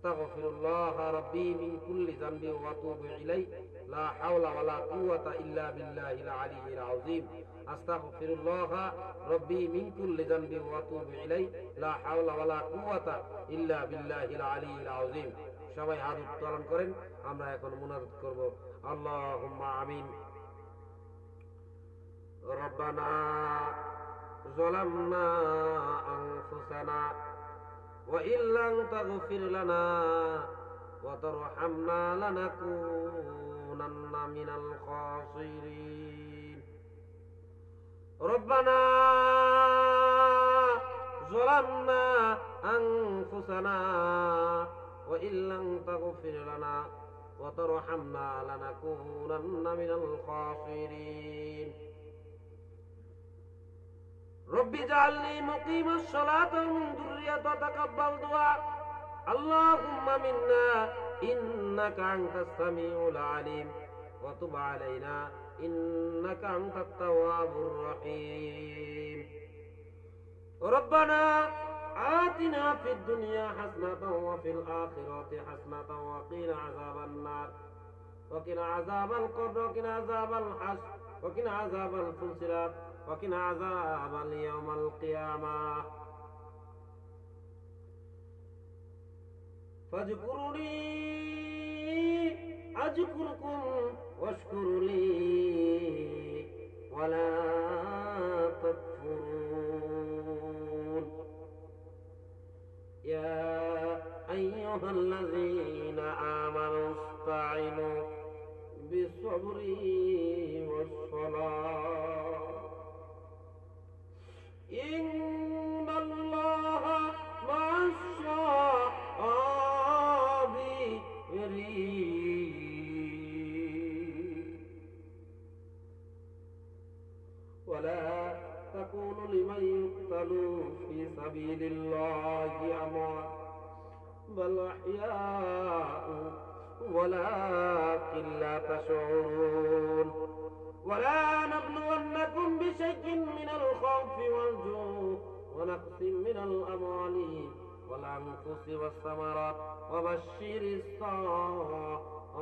আস্তাগফিরুল্লাহ রাব্বি মিন কুল্লি যানবি ওয়া আতুবু ইলাইহি লা হাওলা ওয়ালা কুওয়াতা ইল্লা বিল্লাহিল আলিয়্যিল আযীম আস্তাগফিরুল্লাহ রাব্বি মিন কুল্লি যানবি ওয়া আতুবু ইলাইহি লা হাওলা ওয়ালা কুওয়াতা ইল্লা বিল্লাহিল আলিয়্যিল আযীম। সবাই হাত উত্তোলন করেন, আমরা এখন মুনাজাত করব। আল্লাহুম্মা আমিন। রব্বানা যালামনা আনফুসানা ওয়া ইল্লাম তাগফির লানা ওয়া তারহামনা লানাকুনান্না মিনাল খাসিরিন। রব্বানা যালামনা আনফুসানা ওয়া ইল্লাম তাগফির লানা ওয়া তারহামনা লানাকুনান্না মিনাল খাসিরিন। رب اجعلني مقيم الصلاة ومن ذريتي تقبل دعاء اللهم منا إنك أنت السميع العليم وتب علينا إنك أنت التواب الرحيم. ربنا آتنا في الدنيا حسنة وفي الآخرة حسنة وقنا عذاب النار وقنا عذاب القبر وقنا عذاب الحشر وقنا عذاب الفلسلات وقنا عذاب يوم القيامة. فاذكروني أذكركم واشكروا لي ولا تكفرون. يا أيها الذين آمنوا استعينوا بالصبر والصلاة إن الله مع الصابرين. ولا تكونوا لمن يقتل في سبيل الله أموات بل أحياء ولكن لا تشعرون. ولا نبلونكم بشيء من الخوف والجوع ونقص من الأموال والأنفس والثمرات وبشر الصابرين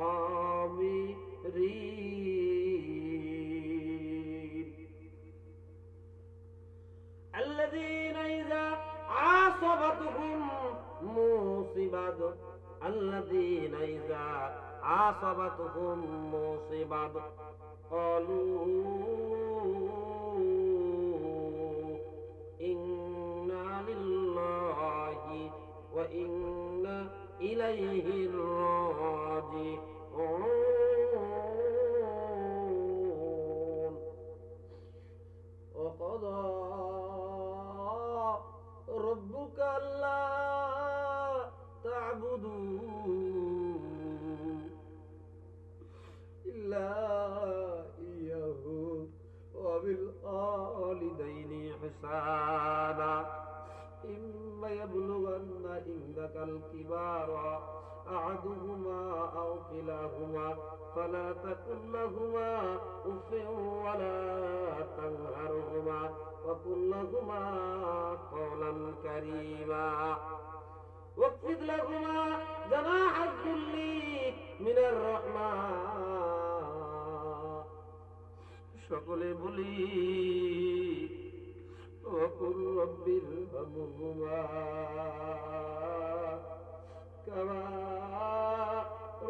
الذين إذا عاصبتهم مصيبة قالوا إنا لله وإنا إليه راجعون. وقضى ربك ألا تعبدوا إلا إياه وبالوالدين إحسانا إما يبلغن عندك الكبار أحدهما أو كلاهما فلا تقل لهما أف ولا تنهرهما وقل لهما قولا كريما واخفض لهما جناح الذل من الرحمة. সকলে বলি وقل رب ارحمهما كما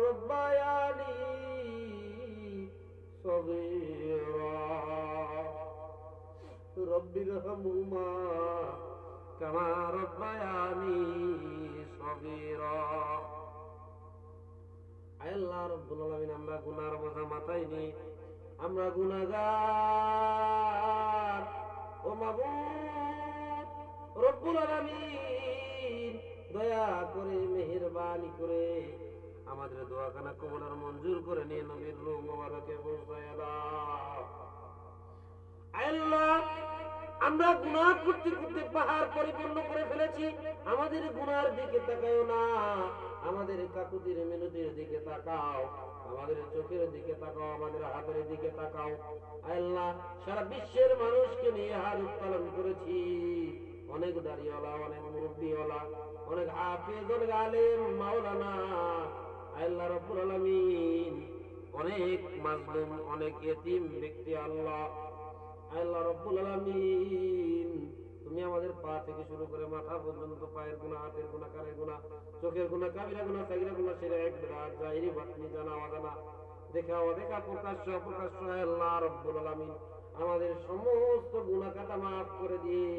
ربياني صغيرا. رب ارحمهما كما ربياني صغيرا. আল্লাহ রাব্বুল আলামিন, আমরা গুনার বোঝা মাথায় নিয়ে আমরা গুনাহগার। ও মাবুদ রব্বুল আলামিন, দয়া করে মেহেরবানি করে আমাদের দোয়াখানা কবুল মঞ্জুর করে নিয়ে নবীর রূহ মোবারকে পৌঁছায়া দাও। আল্লাহ, আমরা গুনাহ করতে করতে পাহাড় পরিপূর্ণ করে ফেলেছি। আমাদের গুনার দিকে তাকাও না, আমাদের কাকুতির মিনতির দিকে তাকাও, আমাদের চোখের দিকে তাকাও, আমাদের হাতের দিকে তাকাও। আল্লাহ, সারা বিশ্বের মানুষকে নিয়ে হাত উত্তোলন করেছি। অনেক দাড়িওয়ালা, অনেক মুরব্বিওয়ালা, অনেক হাফেজ, অনেক আলেম, মাওলানা, আল্লাহ রাব্বুল আলামিন অনেক মাজলুম, অনেক ইতিম ব্যক্তি আল্লাহ, আল্লাহ রাব্বুল আলামিন তুমি আমাদের পা থেকে শুরু করে মাথা পর্যন্ত পায়ের গুনাহ, হাতের গুনাহ, কানের গুনাহ, চোখের গুনাহ, কাবিরা গুনাহ, সাগীরা গুনাহ, শিরক, বিদআত, জাহিরি, বাতিনি, জানা অজানা, দেখা অদেখা, প্রকাশ্য অপ্রকাশ্য, আল্লাহ রাব্বুল আলামিন আমাদের সমস্ত গুনাহ কাটা মাফ করে দিয়ে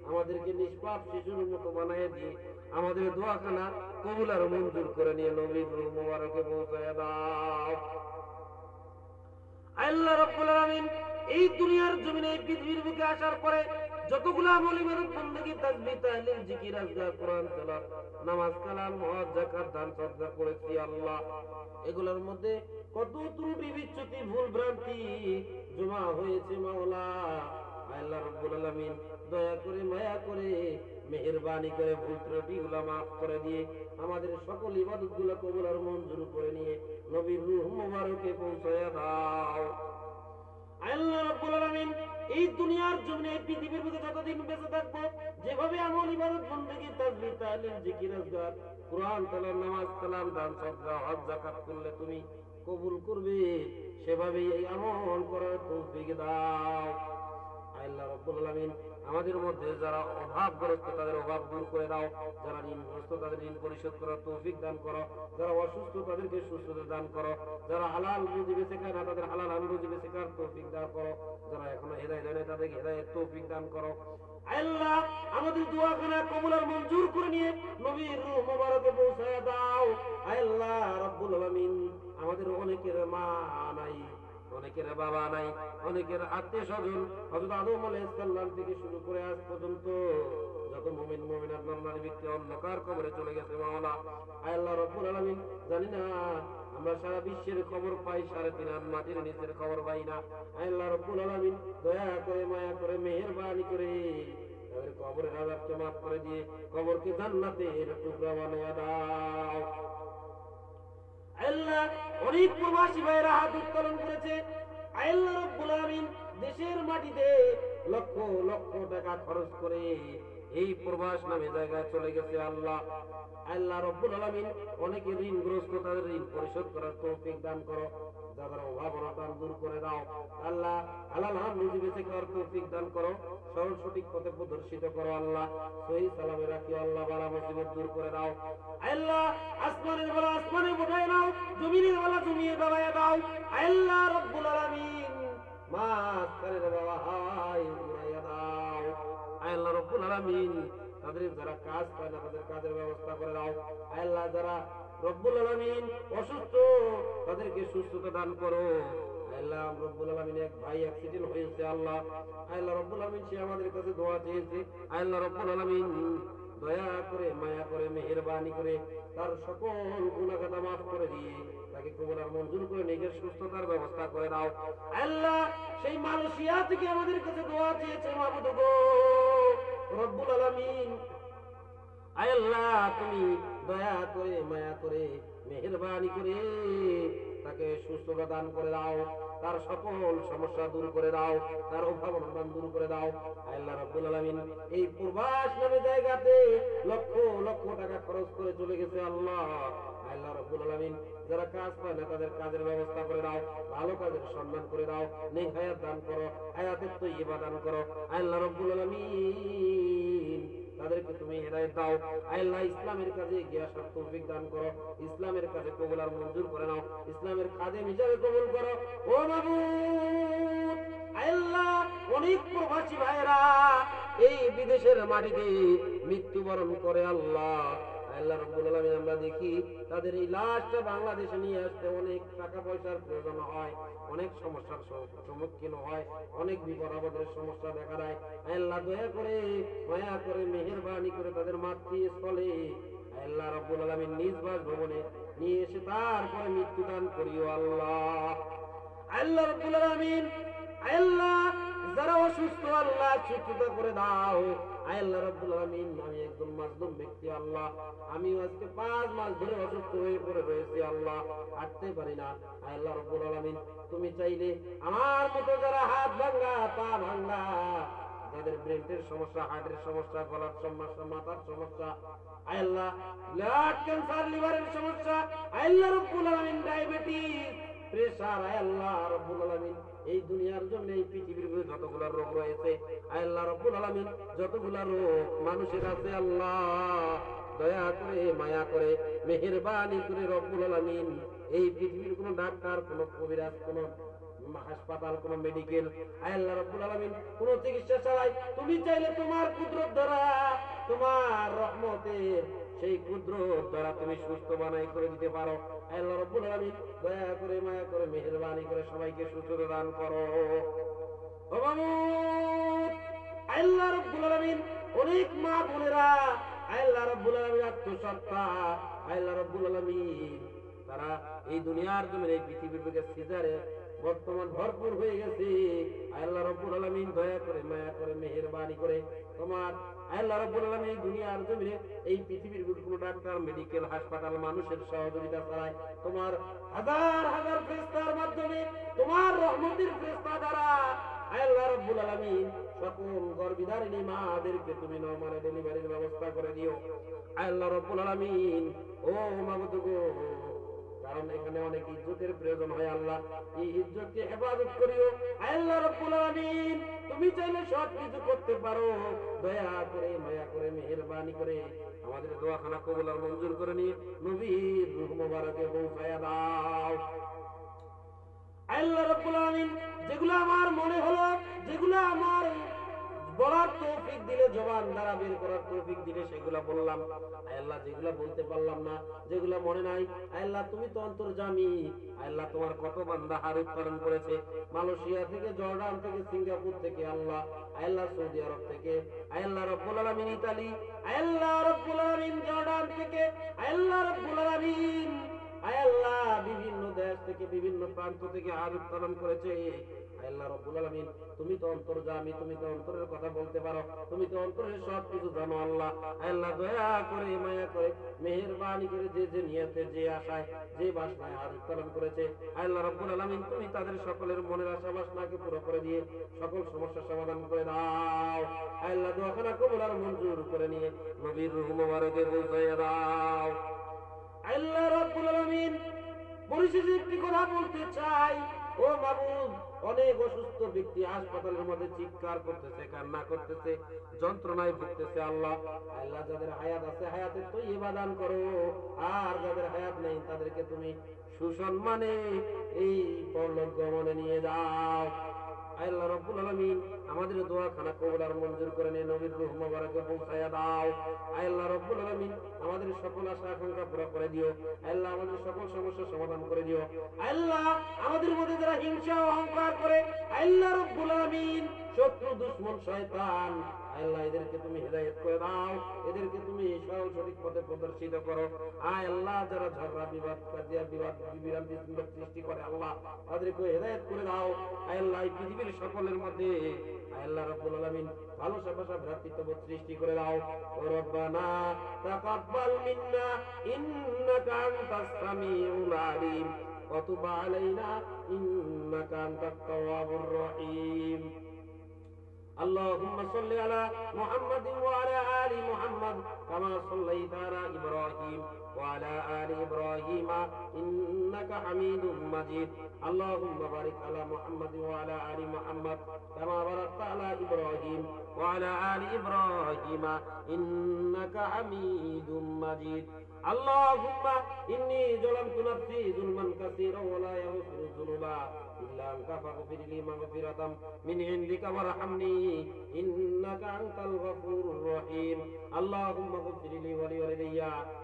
আমাদেরকে নিষ্পাপ শিশুর মতো বানিয়ে দিয়ে আমাদের দোয়াখানা কবুল আর মঞ্জুর করে নিয়ে নবীর রূহ মুবারকে পৌঁছায় দাও। আল্লাহ রাব্বুল আলামিন এই দুনিয়ার জমিনে, এই পৃথিবীর বুকে আসার পরে যতগুলো আমল, ইবাদত, বندگی, তাসবিহ, তাহলিল, জিকির, আজকার, কোরআন তেলাওয়াত, নামাজ, কালাম, হজ, যাকাত, দান, সদকা করেছি আল্লাহ। এগুলোর মধ্যে কত ত্রুটি, বিচ্যুতি, ভুল ভ্রান্তি জমা হয়েছে মাওলা, আল্লাহ রাব্বুল আলামিন দয়া করে, মায়া করে, মেহেরবানি করে ভুল ত্রুটিগুলো মাফ করে দিয়ে আমাদের সকল ইবাদতগুলো কবুল আর মঞ্জুর করে নিয়ে নবীর রূহ মুবারকে পৌঁছায়া দাও। আল্লাহ রাব্বুল আলামিন এই দুনিয়ার জমিনে, এই পৃথিবীর মধ্যে যতদিন বেঁচে থাকবো, যেভাবে আমল, ইবাদত, বندگی, তাসবিহ, তাহলিল, জিকির, আজকার, কোরআন তেলাওয়াত, নামাজ, কালাম, দান, সদকা, হজ, যাকাত করলে তুমি কবুল করবে, সেভাবেই এই আমল করার তৌফিক দাও। আল্লাহ রাব্বুল আলামিন আমাদের মধ্যে যারা অভাবগ্রস্ত তাদের অভাব দূর করে দাও, যারা ঋণগ্রস্ত তাদের ঋণ পরিশোধ করার তৌফিক দান করো, যারা অসুস্থ তাদেরকে সুস্থতা দান করো, যারা হালাল রুজি বেঁচে খায় না তাদের হালাল রুজি বেঁচে খাওয়ার তৌফিক দান করো, যারা এখনো হেদায়েত হয় না তাদেরকে হেদায়েত তৌফিক দান করো। আল্লাহ আমাদের দোয়াখানা কবুল আর মঞ্জুর করে নিয়ে নবীর রূহ মুবারকে পৌঁছায় দাও। আল্লাহ রাব্বুল আলামিন আমাদের অনেকের মা নাই, অনেকের বাবা নাই, অনেকের আত্মীয় স্বজন হযরত আদম আলাইহিস সালাম থেকে শুরু করে আজ পর্যন্ত যত মুমিন মুমিনাত নারী ব্যক্তি অন্ধকার কবরে চলে গেছে মাওলা, আল্লাহ রাব্বুল আলামিন জানি না আমরা সারা বিশ্বের খবর পাই, 3.5 হাত মাটির নিচের খবর পাই না। আল্লাহ রাব্বুল আলামিন দয়া করে, মায়া করে, মেহেরবানি করে তাদের কবরের আযাবকে মাফ করে দিয়ে কবরকে জান্নাতের টুকরা বানিয়ে দাও। আল্লাহ অনেক প্রবাসী ভাইরা হাত উত্তোলন করেছে, আল্লাহ রাব্বুল আলামিন দেশের মাটিতে লক্ষ লক্ষ টাকা খরচ করে এই প্রবাস নামে জায়গায় চলে গেছে আল্লাহ। আল্লাহ রাব্বুল আলামিন অনেকে ঋণগ্রস্ত তাদের ঋণ পরিশোধ করার তৌফিক দান করো, যাদের অভাব অনটন দূর করে দাও আল্লাহ, হালাল হারাম রুজি বেঁচে খাওয়ার তৌফিক দান করো, সরল সঠিক পথে প্রদর্শিত করো আল্লাহ, সহি সালামে রাখি আল্লাহ, বালা মুসিবত দূর করে দাও আল্লাহ, আসমানের বেলা আসমানে উঠায় দাও, জমিনের বেলা জমিয়ে দাঁড়ায় দাও আল্লাহ রাব্বুল আলামিন, মাঝখানের বেলা হাই উড়াইয়া দাও আল্লাহ রাব্বুল আলামিন। তাদের যারা কাজ পায় না তাদের কাজের ব্যবস্থা করে দাও আল্লাহ, যারা রব্বুল আলামিন অসুস্থ তাদেরকে সুস্থতা দান করো আল্লাহ। রব্বুল আলামিন এক ভাই অ্যাক্সিডেন্ট হয়েছে আল্লাহ, আল্লাহ রব্বুল আলামিন সে আমাদের কাছে দোয়া চেয়েছে আল্লাহ রব্বুল আলামিন দয়া করে, মায়া করে, মেহেরবানি করে তার সকল গুনাহ খাতা মাফ করে দিয়ে তাকে কবুল আর মঞ্জুর করে নিজের সুস্থতার ব্যবস্থা করে দাও আল্লাহ। সেই মালয়েশিয়া থেকে আমাদের কাছে দোয়া চেয়েছে মাবুদ গো রব্বুল আলামিন, আল্লাহ তুমি দয়া করে, মায়া করে, মেহেরবানি করে তাকে সুস্থতা দান করে দাও, তার সকল সমস্যা দূর করে দাও, তার অভাব অনটন দূর করে দাও আল্লাহ রাব্বুল আলামিন। এই প্রবাস নামে জায়গাতে লক্ষ লক্ষ টাকা খরচ করে চলে গেছে আল্লাহ, আল্লাহ রাব্বুল আলামিন যারা কাজ পায় না তাদের কাজের ব্যবস্থা করে দাও, ভালো কাজের সম্মান করে দাও, নেক হায়াত দান করো, হায়াতের তৈয়বা দান করো আল্লাহ রাব্বুল আলামিন। তাদেরকে তুমি হেদায়েত দাও আল্লাহ, ইসলামের কাজে এগিয়ে আসার তৌফিক দান করো, ইসলামের কাজে কবুল আর মঞ্জুর করে নাও, ইসলামের খাদেম হিসাবে কবুল করো ও মাবুদ আল্লাহ। অনেক প্রবাসী ভাইরা এই বিদেশের মাটিতে মৃত্যুবরণ করে আল্লাহ, আল্লাহ রাব্বুল আলামিন আমরা দেখি তাদের এই লাশটা বাংলাদেশে নিয়ে আসতে অনেক টাকা পয়সার প্রয়োজন হয়, অনেক সমস্যার সম্মুখীন হয়, অনেক বিপদ আপদের সমস্যা দেখা দেয় আল্লাহ, দয়া করে, মায়া করে, মেহেরবানি করে তাদের মাতৃস্থলে আল্লাহ রাব্বুল আলামিন নিজ বাসভবনে নিয়ে এসে তারপরে মৃত্যুদান করিও আল্লাহ। আল্লাহ রাব্বুল আলামিন আল্লাহ যারা অসুস্থ আল্লাহ সুস্থতা করে দাও আল্লাহ রাব্বুল আলামিন। আমি একজন মাজলুম ব্যক্তি আল্লাহ, আমি আজকে 5 মাস ধরে অসুস্থ হয়ে পড়ে রয়েছি আল্লাহ, হাঁটতে পারি না আল্লাহ রাব্বুল আলামিন। তুমি চাইলে আমার মতো যারা হাত ভাঙা, পা ভাঙা, যাদের ব্রেনের সমস্যা, হার্টের সমস্যা, গলার সমস্যা, মাথার সমস্যা, আল্লাহ ব্লাড ক্যান্সার, লিভারের সমস্যা, আল্লাহ রব্বুল আলামিন ডায়াবেটিস, প্রেসার, আল্লাহ রব্বুল আলামিন এই দুনিয়ার জন্য এই পৃথিবীর ভিতরে যতগুলো রোগ রয়েছে আল্লাহ রব্বুল আলামিন যতগুলো রোগ মানুষের আছে আল্লাহ দয়া করে মায়া করে মেহেরবানি করে রব্বুল আলামিন এই পৃথিবীর কোন ডাক্তার, কোন কবিরাজ, কোন হাসপাতাল, কোন মেডিকেল আল্লাহ রাব্বুল আলামিন কোন চিকিৎসা চালাই তুমি চাইলে তোমার কুদরত দ্বারা, তোমার রহমতের সেই কুদরত দ্বারা তুমি সুস্থ বানাই করে দিতে পারো। আল্লাহ রাব্বুল আলামিন দয়া করে মায়া করে মেহেরবানি করে সবাইকে সুস্থতা দান করো। ও মামুদ, আল্লাহ রাব্বুল আলামিন অনেক মা বোনেরা আল্লাহ রাব্বুল আলামিন আত্মসত্তা, আল্লাহ রাব্বুল আলামিন তারা এই দুনিয়ার জমিনে এই পৃথিবীর বুকে সিজারে বর্তমান ভরপুর হয়ে গেছে। আল্লাহ রাব্বুল আলামিন দয়া করে মায়া করে মেহেরবানি করে তোমার আল্লাহ রাব্বুল আলামিন দুনিয়ার জমিনে এই পৃথিবীর বুকে কোনো ডাক্তার, মেডিকেল, হাসপাতাল মানুষের সহযোগিতা ছাড়াই তোমার হাজার হাজার ফেরেশতার মাধ্যমে তোমার রহমতের ফেরেশতা দ্বারা আল্লাহ রাব্বুল আলামিন সকল গর্ভধারিণী মাদেরকে তুমি নরমাল ডেলিভারির ব্যবস্থা করে দিও আল্লাহ রাব্বুল আলামিন। ও মাবুদ গো, কারণ এখানে অনেক ইজ্জতের প্রয়োজন হয় আল্লাহ, এই ইজ্জতকে হেফাজত করিও আল্লাহ রাব্বুল আলামিন। তুমি চাইলে সব কিছু করতে পারো, দয়া করে মায়া করে মেহেরবানি করে আমাদের দোয়াখানা কবুল আর মঞ্জুর করে নিয়ে নবীর রূহ মোবারকে পৌঁছায়া দাও আল্লাহ রাব্বুল আলামিন। যেগুলো আমার মনে হলো, যেগুলো আমার বলার তৌফিক দিলে, জবান দ্বারা বের করার তৌফিক দিলে সেগুলা বললাম আল্লাহ। যেগুলা বলতে পারলাম না, যেগুলা মনে নাই আল্লাহ তুমি তো অন্তর্যামী আল্লাহ। তোমার কত বান্দা হার উৎপাদন করেছে মালয়েশিয়া থেকে, জর্ডান থেকে, সিঙ্গাপুর থেকে আল্লাহ, আল্লাহ সৌদি আরব থেকে আল্লাহ রাব্বুল আলামিন, ইতালি আল্লাহ রাব্বুল আলামিন, জর্ডান থেকে আল্লাহ রাব্বুল আলামিন, আল্লাহ বিভিন্ন দেশ থেকে বিভিন্ন প্রান্ত থেকে হার উৎপাদন করেছে আল্লাহ রাব্বুল আলামিন। তুমি তো অন্তর্যামী, তুমি তো অন্তরের কথা বলতে পারো, তুমি তো অন্তরের সব কিছু জানো আল্লাহ। আল্লাহ দয়া করে মায়া করে মেহেরবানি করে যে যে নিয়তে, যে আশায়, যে বাসনায় হার উৎপাদন করেছে আল্লাহ রাব্বুল আলামিন তুমি তাদের সকলের মনের আশা বাসনাকে পুরো করে দিয়ে সকল সমস্যার সমাধান করে দাও আল্লাহ। দোয়াখানা কবুল আর মঞ্জুর করে নিয়ে নবীর রূহ মোবারকে পৌঁছাইয়া দাও আল্লাহ রাব্বুল আলামিন। পরিশেষে একটি কথা বলতে চাই, ও মাবুদ, অনেক অসুস্থ ব্যক্তি হাসপাতালের মধ্যে চিৎকার করতেছে, কান্না করতেছে, যন্ত্রণায় ভুগতেছে আল্লাহ। আল্লাহ যাদের হায়াত আছে হায়াতের তো ইবাদান করো, আর যাদের হায়াত নেই তাদেরকে তুমি সুসম্মানে এই পরলোক গমনে নিয়ে যাও আল্লাহ রাব্বুল আলামিন। আমাদের দোয়াখানা কবুল আর মঞ্জুর করে নিয়ে নবীর রূহ মোবারকে পৌঁছায়া দাও আল্লাহ রাব্বুল আলামিন। আমাদের সকল আশা আকাঙ্ক্ষা পুরো করে দিও আল্লাহ, আমাদের সকল সমস্যার সমাধান করে দিও আল্লাহ। আমাদের মধ্যে যারা হিংসা অহংকার করে আল্লাহ রাব্বুল আলামিন, শত্রু দুশমন শয়তান আল্লাহ, এদেরকে তুমি হেদায়েত করে দাও, এদেরকে তুমি সরল সঠিক পথে প্রদর্শিত করো আয় আল্লাহ। যারা ঝগড়া, বিবাদ, কাজিয়া, বিবাদ, বিভ্রান্তি সৃষ্টি করে আল্লাহ, তাদেরকে হেদায়েত করে দাও আল্লাহ। এই পৃথিবীর সকলের মধ্যে আল্লাহ রাব্বুল আলামিন ভালোবাসা, ভ্রাতৃত্ববোধ সৃষ্টি করে দাও। রব্বানা তাকাব্বাল মিন্না ইন্নাকা আনতাস সামিউল আলিম ওয়া তুব আলাইনা ইন্নাকা আনতাত তাওয়াবুর রহিম। اللهم صل على محمد وعلى آل محمد كما صليت على إبراهيم وعلى آل إبراهيم إنك حميد مجيد. اللهم بارك على محمد وعلى آل محمد كما باركت على إبراهيم وعلى آل إبراهيم إنك حميد مجيد. اللهم إني ظلمت نفسي ظلما كثيرا ولا يغفر الذنوب إلا أنت فاغفر لي مغفرة من عندك وارحمني إنك أنت الغفور الرحيم. اللهم اغفر لي ولوالدي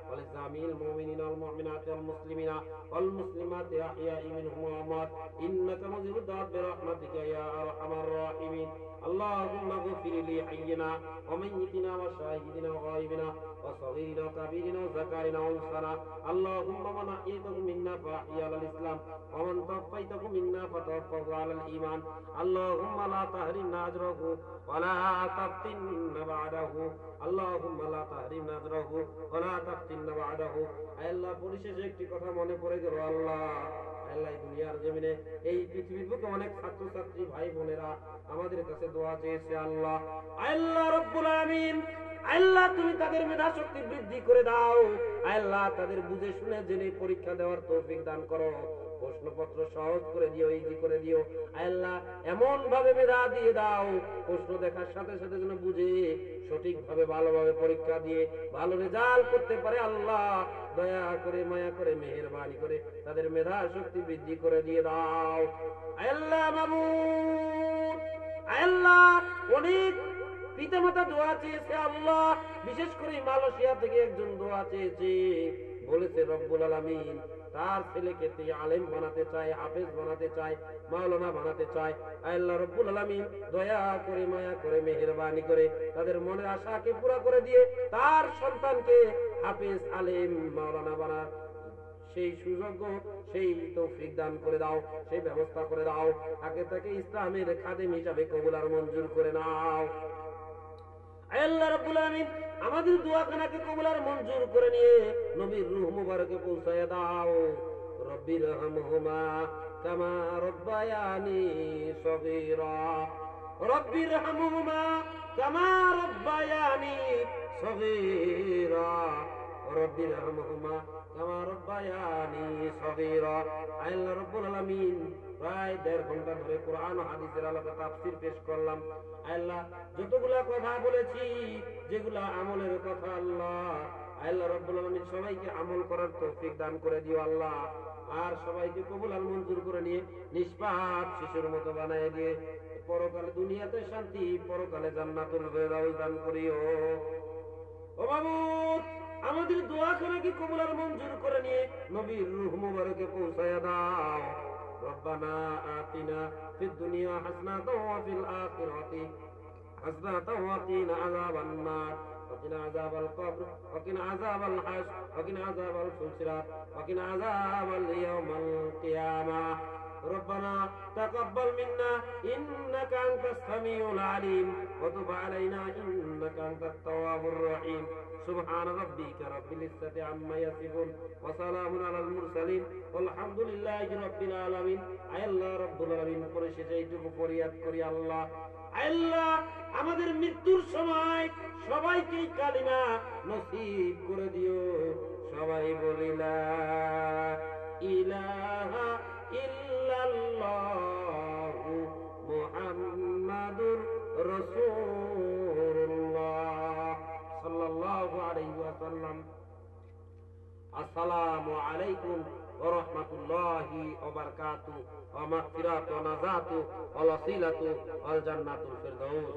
ولجميع المؤمنين والمؤمنات والمسلمين والمسلمات أحياء منهم وأموات إنك مجيب الدعوات برحمتك يا أرحم الراحمين. اللهم اغفر لي حينا وميتنا وشاهدنا وغائبنا وصغيرنا وكبيرنا وذكرنا وانثانا. اللهم من أحييته أحييته منا فأحيي على الإسلام ومن توفيته منا فتوفه على الإيمان اللهم لا تحرمنا أجره ولا تفتنا بعده اللهم لا تحرمنا أجره ولا تفتنا بعده আল্লাহ পরিশেষে একটি কথা মনে পড়ে গেল আল্লাহ আল্লাহ দুনিয়ার জমিনে এই পৃথিবীর বুকে অনেক ছাত্রছাত্রী ভাই বোনেরা আমাদের কাছে দোয়া চেয়েছে আল্লাহ আল্লাহ রব্বুল আমিন আল্লাহ তুমি তাদের মেধা শক্তি বৃদ্ধি করে দাও আল্লাহ তাদের বুঝে শুনে জেনে পরীক্ষা দেওয়ার তৌফিক দান করো প্রশ্নপত্র সহজ করে দিও ইজি করে দিও আল্লাহ এমন ভাবে মেধা দিয়ে দাও প্রশ্ন দেখার সাথে সাথে যেন বুঝে সঠিকভাবে ভালোভাবে পরীক্ষা দিয়ে ভালো রেজাল্ট করতে পারে আল্লাহ দয়া করে মায়া করে মেহেরবানি করে তাদের মেধা শক্তি বৃদ্ধি করে দিয়ে দাও আল্লাহ মাবুদ আল্লাহ অনেক পিতামাতা দোয়া চেয়েছে আল্লাহ বিশেষ করে মালয়েশিয়া থেকে একজন দোয়া চেয়েছে বলেছে রব্বুল আলামিন তার ছেলেকে তুই আলেম বানাতে চায় হাফেজ বানাতে চায় মাওলানা বানাতে চায় আল্লাহ রব্বুল আলামিন দয়া করে মায়া করে মেহেরবানি করে তাদের মনের আশাকে পুরা করে দিয়ে তার সন্তানকে হাফেজ আলেম মাওলানা বানার সেই সুযোগ্য সেই তৌফিক দান করে দাও সেই ব্যবস্থা করে দাও তাকে ইসলামের খাদেম হিসাবে কবুল আর মঞ্জুর করে নাও আল্লাহ রাব্বুল আলামিন আমাদের দোয়াখানাকে কবুল আর মঞ্জুর করে নিয়ে নবীর রূহ মুবারকে পৌঁছায় দাও রব্বির রহমহুমা কামা রব্বায়ানি সগীরা রব্বির রহমহুমা কামা রব্বায়ানি সগীরা রব্বির রহমহুমা কামা রব্বায়ানি সগীরা আল্লাহ রাব্বুল আলামিন প্রায় 1.5 ঘন্টা ধরে কোরআন ও হাদিসের আলোকে তাফসীর পেশ করলাম আল্লাহ যতগুলা কথা বলেছি যেগুলা আমলের কথা আল্লাহ আল্লাহ রাব্বুল আলামিন সবাইকে আমল করার তৌফিক দান করে দিও আল্লাহ আর সবাইকে কবুল আর মঞ্জুর করে নিয়ে নিষ্পাপ শিশুর মতো বানায় দিয়ে পরকালে দুনিয়াতে শান্তি পরকালে জান্নাতুল ফেরদাউস দান করিও ও মাবুদ আমাদের দোয়াখানাকে কবুল আর মঞ্জুর করে নিয়ে নবীর রূহ মুবারকে পৌঁছায়া দাও ربنا آتنا في الدنيا حسنة وفي الآخرة حسنة وقنا عذاب النار وقنا عذاب القبر وقنا عذاب الحشر وقنا عذاب الفسرات وقنا عذاب اليوم القيامة ربنا تقبل منا إنك أنت السميع العليم وتب علينا إنك أنت التواب الرحيم سبحان ربك رب العزة عما يصفون وسلام على المرسلين والحمد لله رب العالمين আল্লাহ রব্বুল আলামিন পরিশেষে এইটুকু ফরিয়াদ করি আল্লাহ আল্লাহ আমাদের মৃত্যুর সময় সবাইকে কালিমা নসিব করে দিও সবাই বলি লা ইলাহা ইল্লাল্লাহু মুহাম্মাদুর রাসূলুল্লাহ সাল্লাল্লাহু আলাইহি ওয়াসাল্লাম আসসালামু আলাইকুম ওয়া রাহমাতুল্লাহি ওয়া বারাকাতুহু ওয়া মাগফিরাতু ওয়া নাজাতু ওয়া ওয়াসিলাতু ওয়াল জান্নাতুল ফিরদাউস